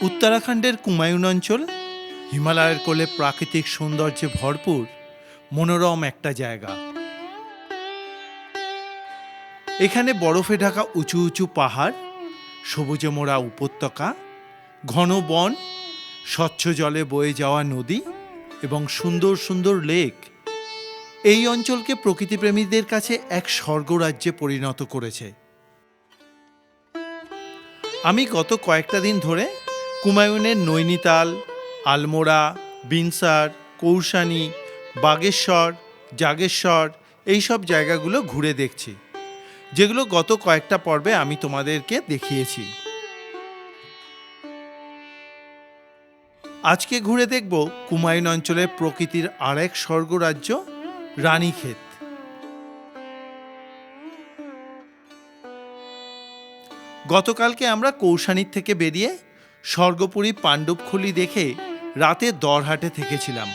উত্তরাখণ্ডের কুমায়ুন অঞ্চল হিমালয়ের কোলে প্রাকৃতিক সৌন্দর্যে ভরপুর মনোরম একটা জায়গা। এখানে বরফে ঢাকা উঁচু উঁচু পাহাড়, সবুজে মোড়া উপত্যকা, ঘন বন, স্বচ্ছ জলে বয়ে যাওয়া নদী এবং সুন্দর সুন্দর লেক এই অঞ্চলকে প্রকৃতিপ্রেমীদের কাছে এক স্বর্গরাজ্যে পরিণত করেছে। আমি গত কয়েকটা দিন ধরে কুমায়ুনের নৈনিতাল, আলমোড়া, বিনসার, কৌশানি, বাগেশ্বর, জাগেশ্বর এইসব জায়গাগুলো ঘুরে দেখছি, যেগুলো গত কয়েকটা পর্বে আমি তোমাদেরকে দেখিয়েছি। আজকে ঘুরে দেখব কুমায়ুন অঞ্চলের প্রকৃতির আরেক স্বর্গরাজ্য রানীক্ষেত। গতকালকে আমরা কৌশানির থেকে বেরিয়ে স্বর্গপুরী পাণ্ডবখুলি দেখে রাতে দরহাটে থেকেছিলাম।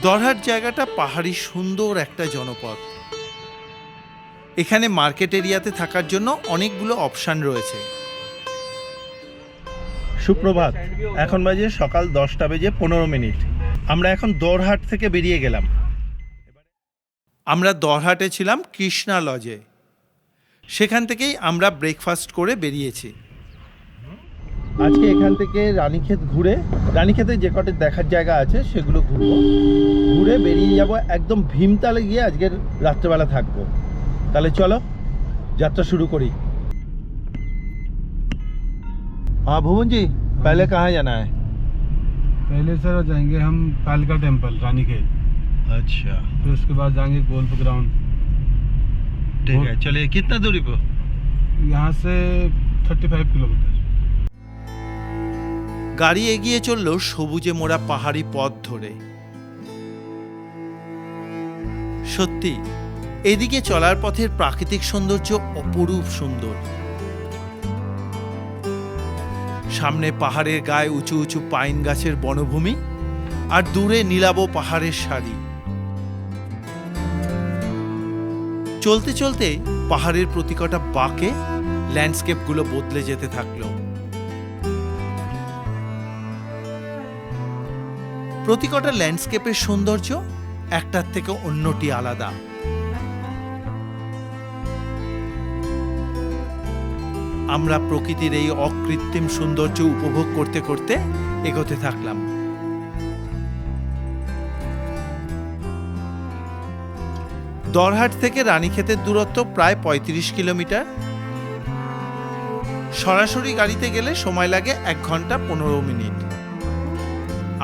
দরহাট জায়গাটা পাহাড়ি সুন্দর একটা জনপদ। এখানে মার্কেট এরিয়াতে থাকার জন্য অনেকগুলো অপশান রয়েছে। সুপ্রভাত, এখন বাজে সকাল 10:15। আমরা এখন দরহাট থেকে বেরিয়ে গেলাম। আমরা দরহাটে ছিলাম কৃষ্ণা লজে। সেখান থেকেই আমরা ব্রেকফাস্ট করে বেরিয়েছি। আজকে এখান থেকে রানীক্ষেত ঘুরে, রানীক্ষেতে যে কটা দেখার জায়গা আছে সেগুলো ঘুরে বেরিয়ে যাব একদম ভীমতালে গিয়ে আজকের রাত্রেবেলা থাকবো। তাহলে চলো যাত্রা শুরু করি। हाँ भुवन जी, पहले कहाँ जाना है? पहले सर जाएंगे हम कालिका टेम्पल रानीखेत। अच्छा, फिर उसके बाद जाएंगे गोल्फ ग्राउंड। ठीक है, चलिए। कितना दूरी पर? यहाँ से 35 किलोमीटर। গাড়ি এগিয়ে চলল সবুজে মোড়া পাহাড়ি পথ ধরে। সত্যি এদিকে চলার পথের প্রাকৃতিক সৌন্দর্য অপরূপ সুন্দর। সামনে পাহাড়ের গায়ে উঁচু উঁচু পাইন গাছের বনভূমি, আর দূরে নীলাভ পাহাড়ের সারি। চলতে চলতে পাহাড়ের প্রতি কটা বাঁকে ল্যান্ডস্কেপগুলো বদলে যেতে থাকলো। প্রতি কটা ল্যান্ডস্কেপের সৌন্দর্য একটার থেকে অন্যটি আলাদা। আমরা প্রকৃতির এই অকৃত্রিম সৌন্দর্য উপভোগ করতে করতে এগোতে থাকলাম। দরহাট থেকে রানীক্ষেতের দূরত্ব প্রায় 35 কিলোমিটার। সরাসরি গাড়িতে গেলে সময় লাগে 1 ঘন্টা 15 মিনিট।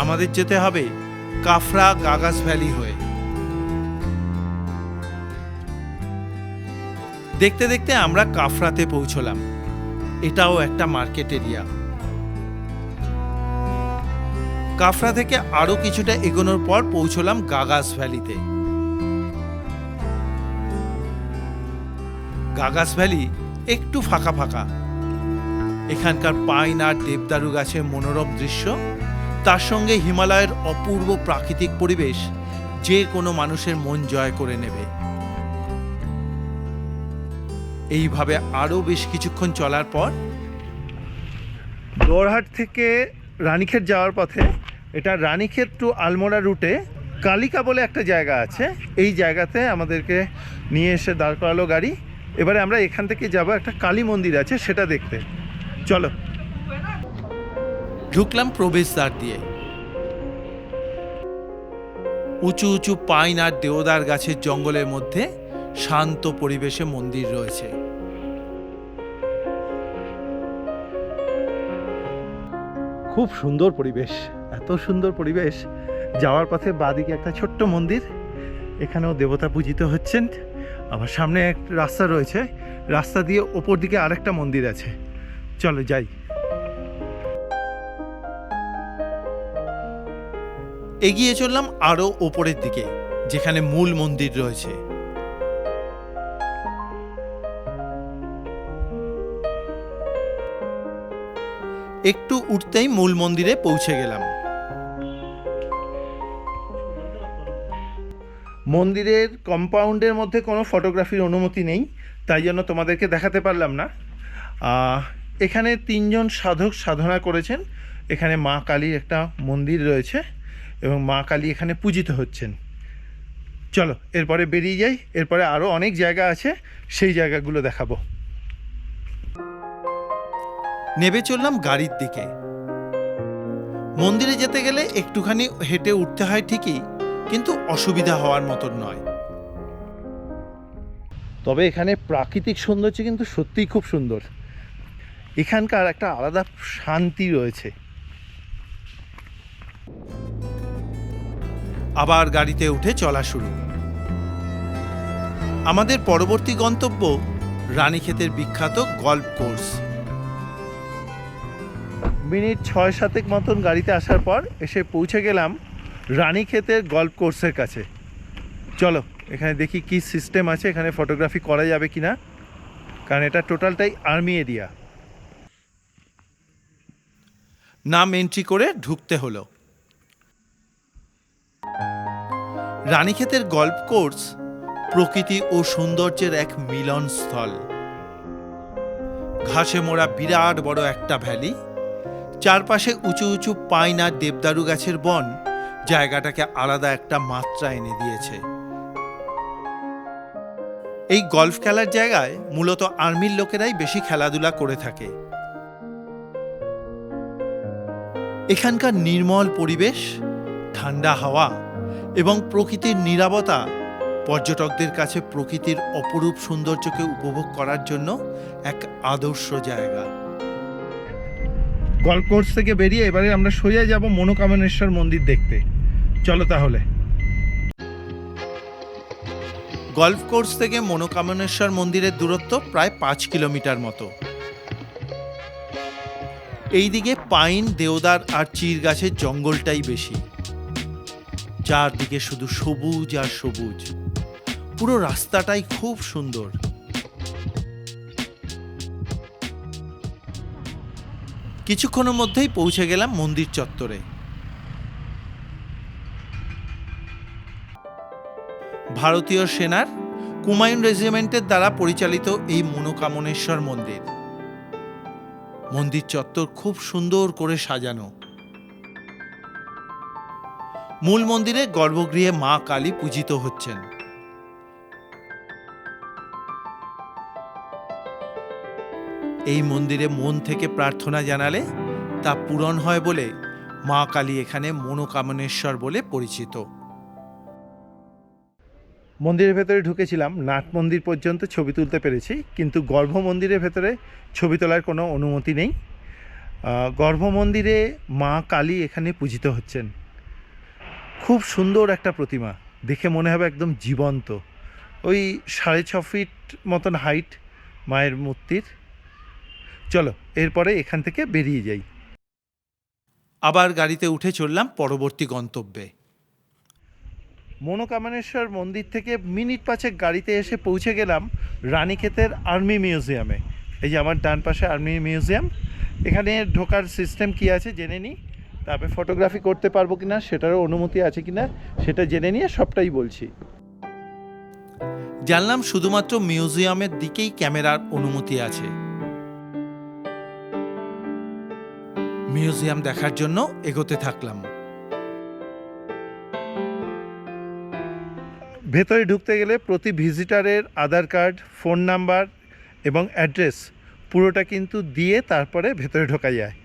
আমাদের যেতে হবে কাফরা গাগাস ভ্যালি হয়ে। দেখতে দেখতে আমরা কাফরাতে পৌঁছলাম। এটাও একটা মার্কেট এরিয়া। কাফরা থেকে আরো কিছুটা এগোনোর পর পৌঁছলাম গাগাস ভ্যালিতে। গাগাস ভ্যালি একটু ফাঁকা ফাঁকা। এখানকার পাইন আর দেবদারু গাছের মনোরম দৃশ্য, তার সঙ্গে হিমালয়ের অপূর্ব প্রাকৃতিক পরিবেশ যে কোনো মানুষের মন জয় করে নেবে। এইভাবে আরও বেশ কিছুক্ষণ চলার পর দরহাট থেকে রানীক্ষেত যাওয়ার পথে, এটা রানীক্ষেত টু আলমোড়া রুটে কালিকা বলে একটা জায়গা আছে। এই জায়গাতে আমাদেরকে নিয়ে এসে দাঁড় করালো গাড়ি। এবারে আমরা এখান থেকে যাব একটা কালী মন্দির আছে, সেটা দেখতে। চলো। ঢুকলাম প্রবেশদ্বার দিয়ে। উঁচু উঁচু পাইন আর দেওদার গাছের জঙ্গলের মধ্যে শান্ত পরিবেশে মন্দির রয়েছে। খুব সুন্দর পরিবেশ, এত সুন্দর পরিবেশ। যাওয়ার পথে বাঁদিকে একটা ছোট্ট মন্দির, এখানেও দেবতা পূজিত হচ্ছেন। আবার সামনে এক রাস্তা রয়েছে, রাস্তা দিয়ে ওপর দিকে আরেকটা মন্দির আছে। চলো যাই। এগিয়ে চললাম আরো ওপরের দিকে, যেখানে মূল মন্দির রয়েছে। একটু উঠতেই মূল মন্দিরে পৌঁছে গেলাম। মন্দিরের কম্পাউন্ডের মধ্যে কোনো ফটোগ্রাফির অনুমতি নেই, তাই জন্য তোমাদেরকে দেখাতে পারলাম না। এখানে 3 জন সাধক সাধনা করেছেন। এখানে মা কালীর একটা মন্দির রয়েছে এবং মা কালী এখানে পূজিত হচ্ছেন। চলো এরপরে বেরিয়ে যাই, এরপরে আরও অনেক জায়গা আছে, সেই জায়গাগুলো দেখাবো। নেমে চললাম গাড়ির দিকে। মন্দিরে যেতে গেলে একটুখানি হেঁটে উঠতে হয় ঠিকই, কিন্তু অসুবিধা হওয়ার মতন নয়। তবে এখানে প্রাকৃতিক সৌন্দর্য কিন্তু সত্যিই খুব সুন্দর। এখানকার একটা আলাদা শান্তি রয়েছে। আবার গাড়িতে উঠে চলা শুরু। আমাদের পরবর্তী গন্তব্য রানীক্ষেতের বিখ্যাত গল্ফ কোর্স। মিনিট 6-7 মতন গাড়িতে আসার পর এসে পৌঁছে গেলাম রানীক্ষেতের গল্ফ কোর্সের কাছে। চলো এখানে দেখি কি সিস্টেম আছে, এখানে ফটোগ্রাফি করা যাবে কিনা, কারণ এটা টোটালটাই আর্মি এরিয়া। নাম এন্ট্রি করে ঢুকতে হলো। রানীক্ষেতের গল্ফ কোর্স প্রকৃতি ও সৌন্দর্যের এক মিলনস্থল। ঘাসে মোড়া বিরাট বড় একটা ভ্যালি, চারপাশে উঁচু উঁচু পাইন আর দেবদারু গাছের বন জায়গাটাকে আলাদা একটা মাত্রা এনে দিয়েছে। এই গল্ফ খেলার জায়গায় মূলত আর্মির লোকেরাই বেশি খেলাধুলা করে থাকে। এখানকার নির্মল পরিবেশ, ঠান্ডা হাওয়া এবং প্রকৃতির নীরবতা পর্যটকদের কাছে প্রকৃতির অপরূপ সৌন্দর্যকে উপভোগ করার জন্য এক আদর্শ জায়গা। গল্ফ কোর্স থেকে বেরিয়ে এবারে আমরা সোজা যাব মনোকামনেশ্বর মন্দির দেখতে। চলো তাহলে। গল্ফ কোর্স থেকে মনোকামনেশ্বর মন্দিরের দূরত্ব প্রায় 5 কিলোমিটার মতো। এইদিকে পাইন, দেওদার আর চির গাছের জঙ্গলটাই বেশি। চারদিকে শুধু সবুজ আর সবুজ। পুরো রাস্তাটাই খুব সুন্দর। কিছুক্ষণের মধ্যেই পৌঁছে গেলাম মন্দির চত্বরে। ভারতীয় সেনার কুমায়ুন রেজিমেন্টের দ্বারা পরিচালিত এই মনোকামনেশ্বর মন্দির। মন্দির চত্বর খুব সুন্দর করে সাজানো। মূল মন্দিরে গর্ভগৃহে মা কালী পূজিত হচ্ছেন। এই মন্দিরে মন থেকে প্রার্থনা জানালে তা পূরণ হয় বলে মা কালী এখানে মনোকামনেশ্বর বলে পরিচিত। মন্দিরের ভেতরে ঢুকেছিলাম, নাট মন্দির পর্যন্ত ছবি তুলতে পেরেছি, কিন্তু গর্ভ মন্দিরের ভেতরে ছবি তোলার কোনো অনুমতি নেই। গর্ভ মন্দিরে মা কালী এখানে পূজিত হচ্ছেন। খুব সুন্দর একটা প্রতিমা, দেখে মনে হবে একদম জীবন্ত। ওই 6.5 ফিট মতন হাইট মায়ের মূর্তির। চলো এরপরে এখান থেকে বেরিয়ে যাই। আবার গাড়িতে উঠে চললাম পরবর্তী গন্তব্যে। মনোকামনেশ্বর মন্দির থেকে মিনিট 5 গাড়িতে এসে পৌঁছে গেলাম রানীক্ষেতের আর্মি মিউজিয়ামে। এই যে আমার ডান পাশে আর্মি মিউজিয়াম। এখানে ঢোকার সিস্টেম কি আছে জেনে নিই, তারপরে ফটোগ্রাফি করতে পারবো কিনা সেটারও অনুমতি আছে কিনা সেটা জেনে নিয়ে সবটাই বলছি। জানলাম শুধুমাত্র মিউজিয়ামের দিকেই ক্যামেরার অনুমতি আছে। মিউজিয়াম দেখার জন্য এগোতে থাকলাম। ভেতরে ঢুকতে গেলে প্রতি ভিজিটারের আধার কার্ড, ফোন নাম্বার এবং অ্যাড্রেস পুরোটা কিন্তু দিয়ে তারপরে ভেতরে ঢোকা যায়।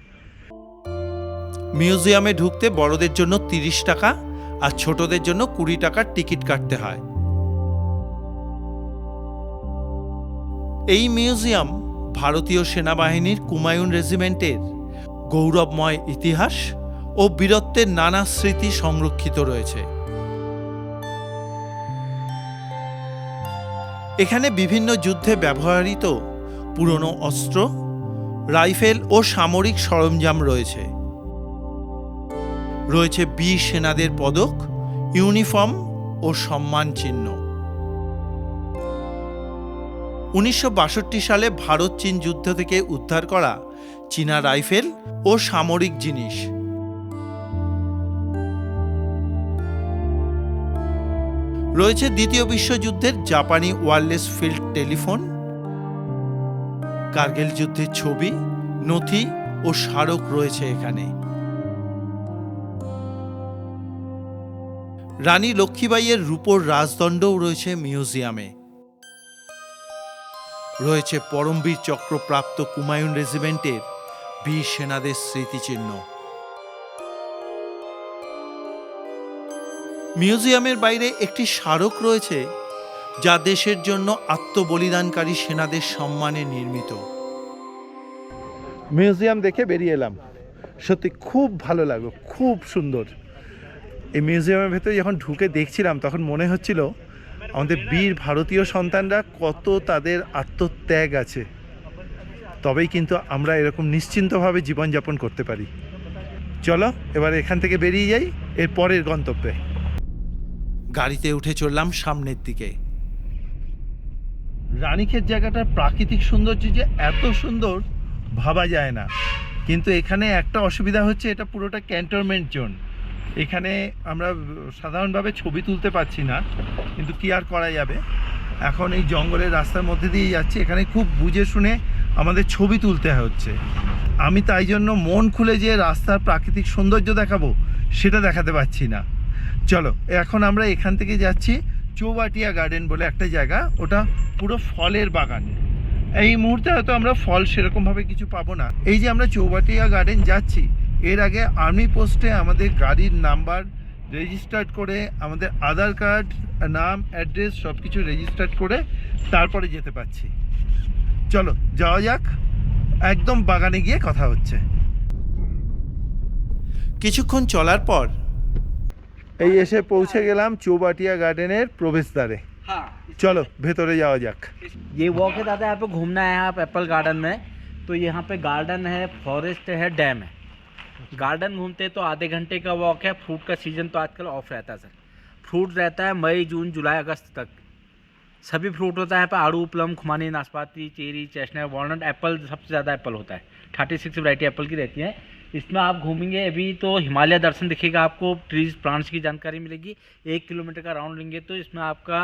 মিউজিয়ামে ঢুকতে বড়দের জন্য 30 টাকা আর ছোটদের জন্য 20 টাকার টিকিট কাটতে হয়। এই মিউজিয়াম ভারতীয় সেনাবাহিনীর কুমায়ুন রেজিমেন্টের গৌরবময় ইতিহাস ও বীরত্বের নানা স্মৃতি সংরক্ষিত রয়েছে। এখানে বিভিন্ন যুদ্ধে ব্যবহৃত পুরনো অস্ত্র, রাইফেল ও সামরিক সরঞ্জাম রয়েছে। রয়েছে বীর সেনাদের পদক, ইউনিফর্ম ও সম্মান চিহ্ন। 1962 সালে ভারত চীন যুদ্ধ থেকে উদ্ধার করা চীনা রাইফেল ও সামরিক জিনিস। রয়েছে দ্বিতীয় বিশ্বযুদ্ধের জাপানি ওয়্যারলেস ফিল্ড টেলিফোন, কার্গিল যুদ্ধের ছবি নথি ও স্মারক রয়েছে এখানে। রানী লক্ষ্মীবাইয়ের রূপোর রাজদণ্ডও রয়েছে মিউজিয়ামে। রয়েছে পরমবীর চক্রপ্রাপ্ত কুমায়ুন রেজিমেন্টের বীর সেনাদের স্মৃতিচিহ্ন। মিউজিয়ামের বাইরে একটি স্মারক রয়েছে, যা দেশের জন্য আত্মবলিদানকারী সেনাদের সম্মানে নির্মিত। মিউজিয়াম দেখে বেরিয়ে এলাম, সত্যি খুব ভালো লাগলো, খুব সুন্দর। এই মিউজিয়ামের ভেতরে যখন ঢুকে দেখছিলাম তখন মনে হচ্ছিল আমাদের বীর ভারতীয় সন্তানরা কত তাদের আত্মত্যাগ আছে, তবেই কিন্তু আমরা এরকম নিশ্চিন্তভাবে জীবনযাপন করতে পারি। চলো এবার এখান থেকে বেরিয়ে যাই এর পরের গন্তব্যে। গাড়িতে উঠে চললাম সামনের দিকে। রানীক্ষেত জায়গাটার প্রাকৃতিক সৌন্দর্য যে এত সুন্দর ভাবা যায় না, কিন্তু এখানে একটা অসুবিধা হচ্ছে, এটা পুরোটা ক্যান্টনমেন্ট জোন। এখানে আমরা সাধারণভাবে ছবি তুলতে পারছি না, কিন্তু কি আর করা যাবে, এখন এই জঙ্গলের রাস্তার মধ্যে দিয়ে যাচ্ছি, এখানে খুব বুঝে শুনে আমাদের ছবি তুলতে হচ্ছে। আমি তাই জন্য মন খুলে যে রাস্তার প্রাকৃতিক সৌন্দর্য দেখাবো সেটা দেখাতে পারছি না। চলো এখন আমরা এখান থেকে যাচ্ছি চৌবাটিয়া গার্ডেন বলে একটা জায়গা, ওটা পুরো ফলের বাগান। এই মুহূর্তে হয়তো আমরা ফল সেরকমভাবে কিছু পাবো না। এই যে আমরা চৌবাটিয়া গার্ডেন যাচ্ছি, এর আগে আর্মি পোস্টে আমাদের গাড়ির নাম্বার রেজিস্টার্ড করে, আমাদের আধার কার্ড, নাম, অ্যাড্রেস সব কিছু রেজিস্টার্ড করে তারপরে যেতে পারছি। চলো যাওয়া যাক, একদম বাগানে গিয়ে কথা হচ্ছে। কিছুক্ষণ চলার পর এই এসে পৌঁছে গেলাম চৌবাটিয়া গার্ডেনের প্রবেশদ্বারে। चलो भीतर जाओ जाक। ये वॉक है दादा, यहाँ पे घूमना है आप एप्पल गार्डन में। तो यहाँ पे गार्डन है, फॉरेस्ट है, डैम है। गार्डन घूमते तो आधे घंटे का वॉक है। फ्रूट का सीज़न तो आजकल ऑफ रहता है सर। फ्रूट रहता है मई, जून, जुलाई, अगस्त तक सभी फ्रूट होता है। यहाँ पे आड़ू, प्लम, खुमानी, नाशपाती, चेरी, चेस्टनट, वॉलनट, एप्पल सबसे ज़्यादा एप्पल होता है। 36 वैरायटी एप्पल की रहती है। इसमें आप घूमेंगे अभी तो हिमालय दर्शन दिखेगा आपको, ट्रीज प्लांट्स की जानकारी मिलेगी। 1 किलोमीटर का राउंड लेंगे तो इसमें आपका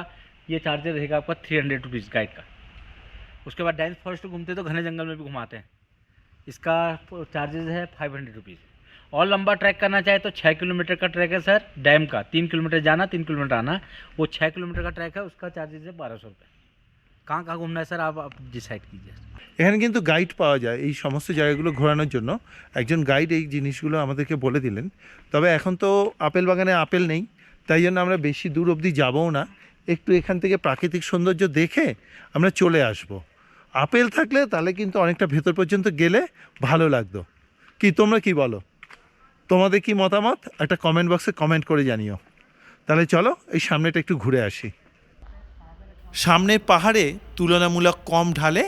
ये चार्जर रहेगा आपका 300 रुपीज़ गाइड का। उसके बाद डेंस फॉरेस्ट घूमते तो घने जंगल में भी घुमाते हैं, इसका चार्जेस है 500 रुपीज़। और लंबा ट्रैक करना चाहे तो 6 किलोमीटर का ट्रैक है सर, डैम का 3 किलोमीटर जाना 3 किलोमीटर आना। वो 6 किलोमीटर का ट्रैक है, उसका चार्जेस है 1200 रुपये। कहाँ कहाँ घूमना है सर आप डिसाइड कीजिए। এখানে কিন্তু গাইড পাওয়া যায় এই সমস্ত জায়গাগুলো ঘোরানোর জন্য। একজন গাইড এই জিনিসগুলো আমাদেরকে বলে দিলেন। তবে এখন তো আপেল বাগানে আপেল নেই, তাই জন্য আমরা বেশি দূর অবধি যাবও না, একটু এখান থেকে প্রাকৃতিক সৌন্দর্য দেখে আমরা চলে আসব। আপেল থাকলে তাহলে কিন্তু অনেকটা ভেতর পর্যন্ত গেলে ভালো লাগতো। কি তোমরা কি বলো, তোমাদের কি মতামত একটা কমেন্ট বক্সে কমেন্ট করে জানিও। তাহলে চলো এই সামনেটা একটু ঘুরে আসি। সামনের পাহাড়ে তুলনামূলক কম ঢালে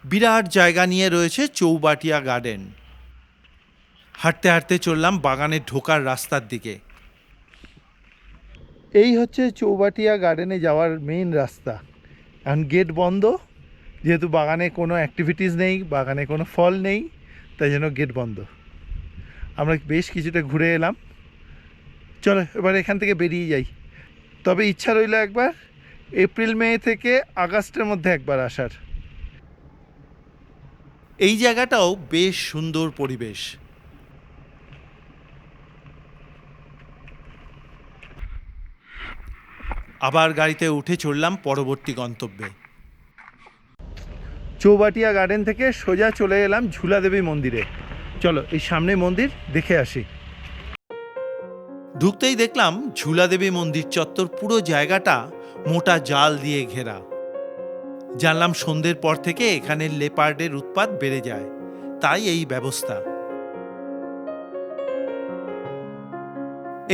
বিরাট জায়গা নিয়ে রয়েছে চৌবাটিয়া গার্ডেন। হাঁটতে হাঁটতে চললাম বাগানে ঢোকার রাস্তার দিকে। এই হচ্ছে চৌবাটিয়া গার্ডেনে যাওয়ার মেইন রাস্তা। এখন গেট বন্ধ, যেহেতু বাগানে কোনো অ্যাক্টিভিটিস নেই, বাগানে কোনো ফল নেই, তাই জন্য গেট বন্ধ। আমরা বেশ কিছুটা ঘুরে এলাম, চলো এবার এখান থেকে বেরিয়ে যাই। তবে ইচ্ছা রইল একবার এপ্রিল মে থেকে আগস্টের মধ্যে একবার আসার। এই জায়গাটাও বেশ সুন্দর পরিবেশ। আবার গাড়িতে উঠে চললাম পরবর্তী গন্তব্যে। চৌবাটিয়া গার্ডেন থেকে সোজা চলে এলাম ঝুলা দেবী মন্দিরে। চলো এই সামনে মন্দির দেখে আসি। ঢুকতেই দেখলাম ঝুলা দেবী মন্দির চত্বর পুরো জায়গাটা মোটা জাল দিয়ে ঘেরা। জানলাম সন্ধ্যের পর থেকে এখানে লেপার্ডের উৎপাত বেড়ে যায়, তাই এই ব্যবস্থা।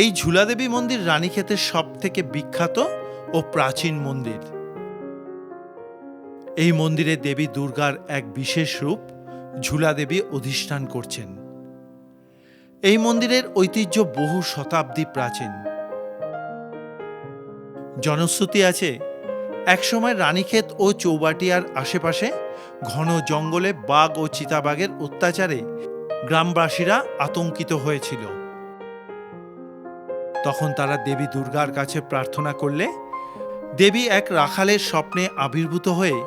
এই ঝুলাদেবী মন্দির রানীক্ষেতের সব থেকে বিখ্যাত ও প্রাচীন মন্দির। এই মন্দিরে দেবী দুর্গার এক বিশেষ রূপ ঝুলাদেবী অধিষ্ঠান করছেন। এই মন্দিরের ঐতিহ্য বহু শতাব্দী প্রাচীন। জনশ্রুতি আছে একসময় রানীক্ষেত ও চৌবাটিয়ার আশেপাশে ঘন জঙ্গলে বাঘ ও চিতাবাঘের অত্যাচারে গ্রামবাসীরা আতঙ্কিত হয়েছিল। তখন তারা দেবী দুর্গার কাছে প্রার্থনা করলে দেবী এক রাখালের স্বপ্নে আবির্ভূত হয়ে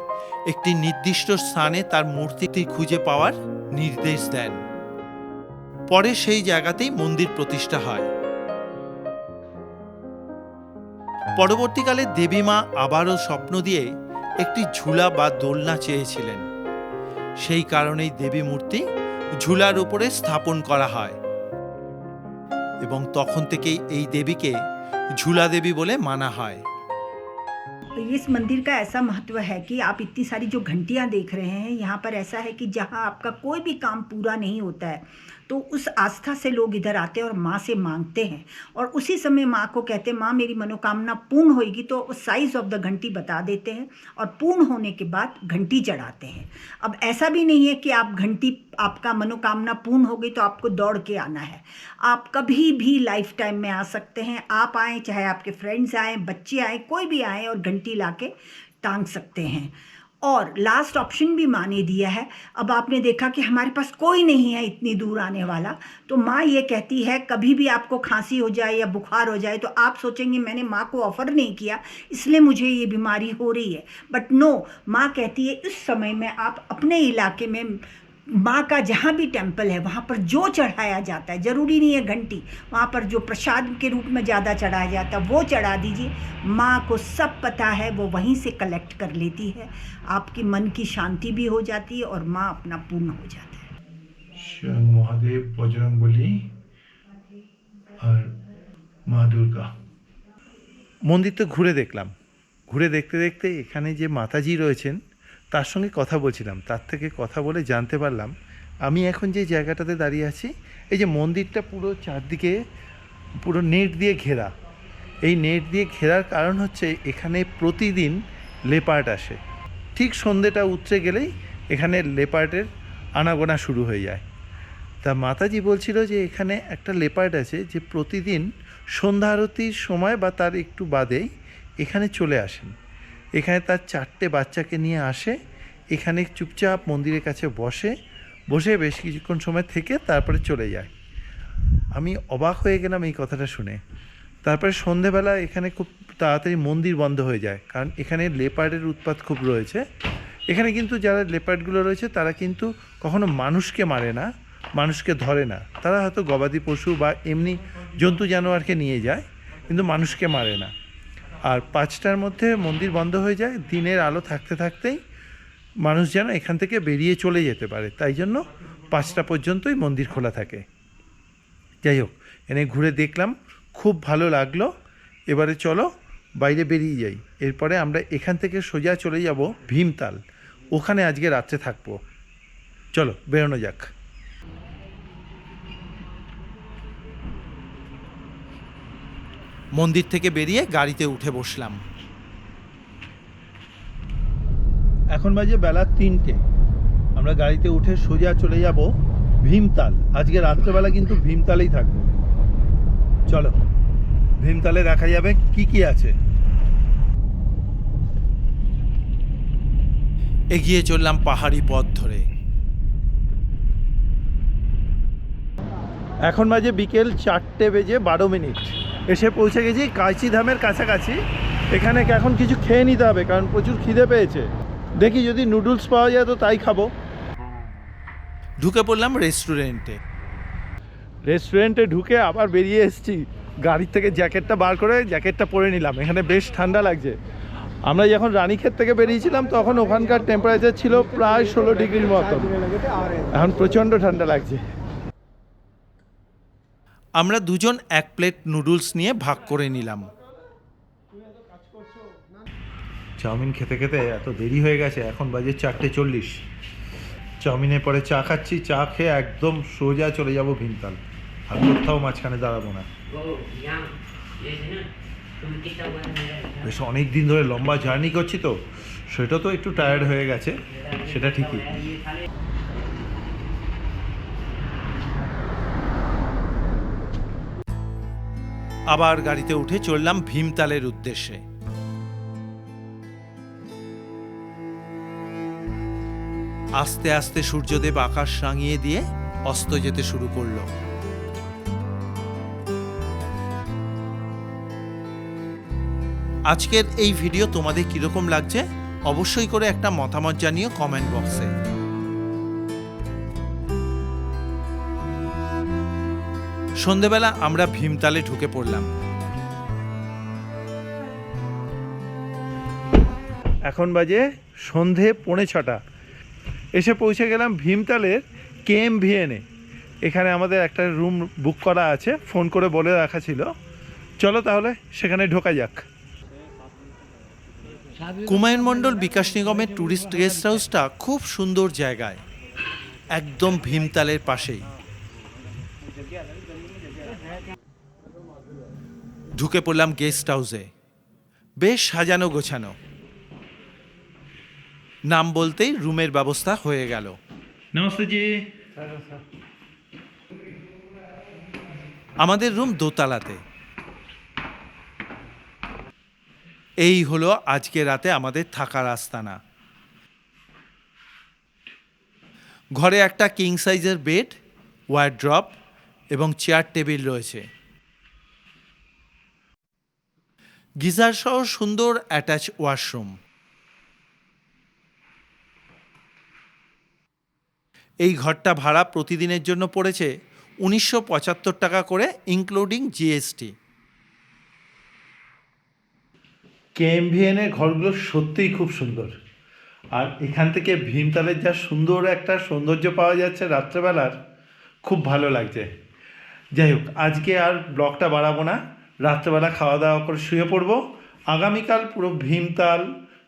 একটি নির্দিষ্ট স্থানে তার মূর্তিটি খুঁজে পাওয়ার নির্দেশ দেন। পরে সেই জায়গাতেই মন্দির প্রতিষ্ঠা হয়। পরবর্তীকালে দেবী মা আবারও স্বপ্ন দিয়ে একটি ঝুলা বা দোলনা চেয়েছিলেন। সেই কারণেই দেবী মূর্তি ঝুলার উপরে স্থাপন করা হয় এবং তখন থেকেই এই দেবীকে ঝুলা দেবী বলে মানা হয়। इस मंदिर का ऐसा महत्व है कि आप इतनी सारी जो घंटियां देख रहे हैं, यहाँ पर ऐसा है कि जहाँ आपका कोई भी काम पूरा नहीं होता है तो उस आस्था से लोग इधर आते हैं और माँ से मांगते हैं, और उसी समय माँ को कहते हैं माँ मेरी मनोकामना पूर्ण होगी, तो साइज़ ऑफ द घंटी बता देते हैं और पूर्ण होने के बाद घंटी चढ़ाते हैं। अब ऐसा भी नहीं है कि आप घंटी, आपका मनोकामना पूर्ण हो गई तो आपको दौड़ के आना है। आप कभी भी लाइफ टाइम में आ सकते हैं। आप आएँ, चाहे आपके फ्रेंड्स आएँ, बच्चे आएँ, कोई भी आएँ और घंटी लाके टांग सकते हैं। और लास्ट ऑप्शन भी माँ ने दिया है। अब आपने देखा कि हमारे पास कोई नहीं है इतनी दूर आने वाला, तो माँ ये कहती है कभी भी आपको खांसी हो जाए या बुखार हो जाए तो आप सोचेंगे मैंने माँ को ऑफ़र नहीं किया इसलिए मुझे ये बीमारी हो रही है, बट नो, माँ कहती है इस समय में आप अपने इलाके में माँ का जहाँ भी टेम्पल है वहाँ पर जो चढ़ाया जाता है, ज़रूरी नहीं है घंटी, वहाँ पर जो प्रसाद के रूप में ज़्यादा चढ़ाया जाता है वो चढ़ा दीजिए। माँ को सब पता है, वो वहीं से कलेक्ट कर लेती है, आपकी मन की शांति भी हो जाती है और माँ अपना पूर्ण हो जाता है। स्वयं महादेव, बजरंगबली और মা দুর্গা। মন্দির তো ঘুরে দেখলাম। ঘুরে দেখতে দেখতে এখানে যে মাতাজি রয়েছেন তার সঙ্গে কথা বলছিলাম। তার থেকে কথা বলে জানতে পারলাম আমি এখন যে জায়গাটাতে দাঁড়িয়ে আছি, এই যে মন্দিরটা পুরো চারদিকে পুরো নেট দিয়ে ঘেরা। এই নেট দিয়ে ঘেরার কারণ হচ্ছে এখানে প্রতিদিন লেপার্ড আসে। ঠিক সন্ধ্যেটা উতরে গেলেই এখানে লেপার্ডের আনাগোনা শুরু হয়ে যায়। তা মাতাজি বলছিল যে এখানে একটা লেপার্ড আছে যে প্রতিদিন সন্ধ্যা আরতির সময় বা তার একটু বাদেই এখানে চলে আসেন। এখানে তার 4টে বাচ্চাকে নিয়ে আসে, এখানে চুপচাপ মন্দিরের কাছে বসে বেশ কিছুক্ষণ সময় থেকে তারপরে চলে যায়। আমি অবাক হয়ে গেলাম এই কথাটা শুনে। তারপরে সন্ধেবেলা এখানে খুব তাড়াতাড়ি মন্দির বন্ধ হয়ে যায়, কারণ এখানে লেপার্ডের উৎপাত খুব রয়েছে। এখানে কিন্তু যারা লেপার্ডগুলো রয়েছে তারা কিন্তু কখনো মানুষকে মারে না, মানুষকে ধরে না। তারা হয়তো গবাদি পশু বা এমনি জন্তু জানোয়ারকে নিয়ে যায়, কিন্তু মানুষকে মারে না। আর 5টার মধ্যে মন্দির বন্ধ হয়ে যায়। দিনের আলো থাকতে থাকতেই মানুষ যেন এখান থেকে বেরিয়ে চলে যেতে পারে, তাই জন্য 5টা পর্যন্তই মন্দির খোলা থাকে। যাই হোক, এনে ঘুরে দেখলাম, খুব ভালো লাগলো। এবারে চলো বাইরে বেরিয়ে যাই। এরপরে আমরা এখান থেকে সোজা চলে যাব ভীমতাল, ওখানে আজকে রাত্রে থাকবো। চলো বেরোনো যাক। মন্দির থেকে বেরিয়ে গাড়িতে উঠে বসলাম। এখন বাজে বেলা 3টে। আমরা গাড়িতে উঠে সোজা চলে যাব ভীমতাল। আজকে রাত্রেবেলা কিন্তু ভীমতালেই থাকবো। চলো ভীমতালে দেখা যাবে কি কি আছে। এগিয়ে চললাম পাহাড়ি পথ ধরে। এখন বাজে বিকেল 4:12। এসে পৌঁছে গেছি কাঁচি ধামের কাছাকাছি। এখানে এখন কিছু খেয়ে নিতে হবে, কারণ প্রচুর খিদে পেয়েছে। দেখি যদি নুডলস পাওয়া যায় তো তাই খাবো। ঢুকে পড়লাম রেস্টুরেন্টে ঢুকে আবার বেরিয়ে এসেছি। গাড়ির থেকে জ্যাকেটটা বার করে জ্যাকেটটা পরে নিলাম। এখানে বেশ ঠান্ডা লাগছে। আমরা যখন রানীক্ষেত থেকে বেরিয়েছিলাম তখন ওখানকার টেম্পারেচার ছিল প্রায় 16 ডিগ্রির মতো। এখন প্রচণ্ড ঠান্ডা লাগছে। আমরা দুজন 1 প্লেট নুডলস নিয়ে ভাগ করে নিলাম। চাউমিন খেতে খেতে এত দেরি হয়ে গেছে, এখন বাজে 4:40। চাউমিনের পরে চা খাচ্ছি। চা খেয়ে একদম সোজা চলে যাব ভীমতাল। আর কোথাও মাঝখানে দাঁড়াবো না। বেশ অনেক দিন ধরে লম্বা জার্নি করছি তো, সেটা তো একটু টায়ার্ড হয়ে গেছে, সেটা ঠিকই। আবার গাড়িতে উঠে চললাম ভীমতালের উদ্দেশ্যে। আস্তে আস্তে সূর্যদেব আকাশ রাঙিয়ে দিয়ে অস্ত যেতে শুরু করলো। আজকের এই ভিডিও তোমাদের কিরকম লাগছে অবশ্যই করে একটা মতামত জানিও কমেন্ট বক্সে। সন্ধেবেলা আমরা ভীমতালে ঢুকে পড়লাম। এখন বাজে সন্ধে 5:45। এসে পৌঁছে গেলাম ভীমতালের KMVN-এ। এখানে আমাদের একটা রুম বুক করা আছে, ফোন করে বলে রাখা ছিল। চলো তাহলে সেখানে ঢোকা যাক। কুমায়ুন মণ্ডল বিকাশ নিগমের ট্যুরিস্ট গেস্ট হাউসটা খুব সুন্দর জায়গায়, একদম ভীমতালের পাশেই। ঢুকে পড়লাম গেস্ট হাউসে। বেশ সাজানো গোছানো। নাম বলতেই রুমের ব্যবস্থা হয়ে গেল। নমস্তে জি। আমাদের রুম দোতলাতে। এই হলো আজকে রাতে আমাদের থাকার আস্তানা। ঘরে একটা কিং সাইজের বেড, ওয়ারড্রপ এবং চেয়ার টেবিল রয়েছে। গিজার সহ সুন্দর অ্যাটাচ ওয়াশরুম। এই ঘরটা ভাড়া প্রতিদিনের জন্য পড়েছে 1975 টাকা করে, ইনক্লুডিং GST। KMVN-এর ঘরগুলো সত্যিই খুব সুন্দর। আর এখান থেকে ভীমতালের যা সুন্দর একটা সৌন্দর্য পাওয়া যাচ্ছে রাত্রেবেলার, খুব ভালো লাগছে। যাই হোক, আজকে আর ব্লগটা বাড়াবো না। রাত্রেবেলা খাওয়া দাওয়া করে শুয়ে পড়বো। আগামীকাল পুরো ভীমতাল,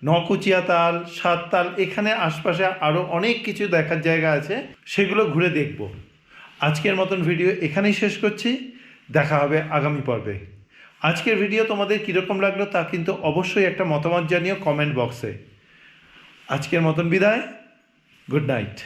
নকুচিয়া তাল, সাততাল, এখানে আশপাশে আরও অনেক কিছু দেখার জায়গা আছে, সেগুলো ঘুরে দেখব। আজকের মতন ভিডিও এখানেই শেষ করছি। দেখা হবে আগামী পর্বে। আজকের ভিডিও তোমাদের কীরকম লাগলো তা কিন্তু অবশ্যই একটা মতামত জানিও কমেন্ট বক্সে। আজকের মতন বিদায়। Good night.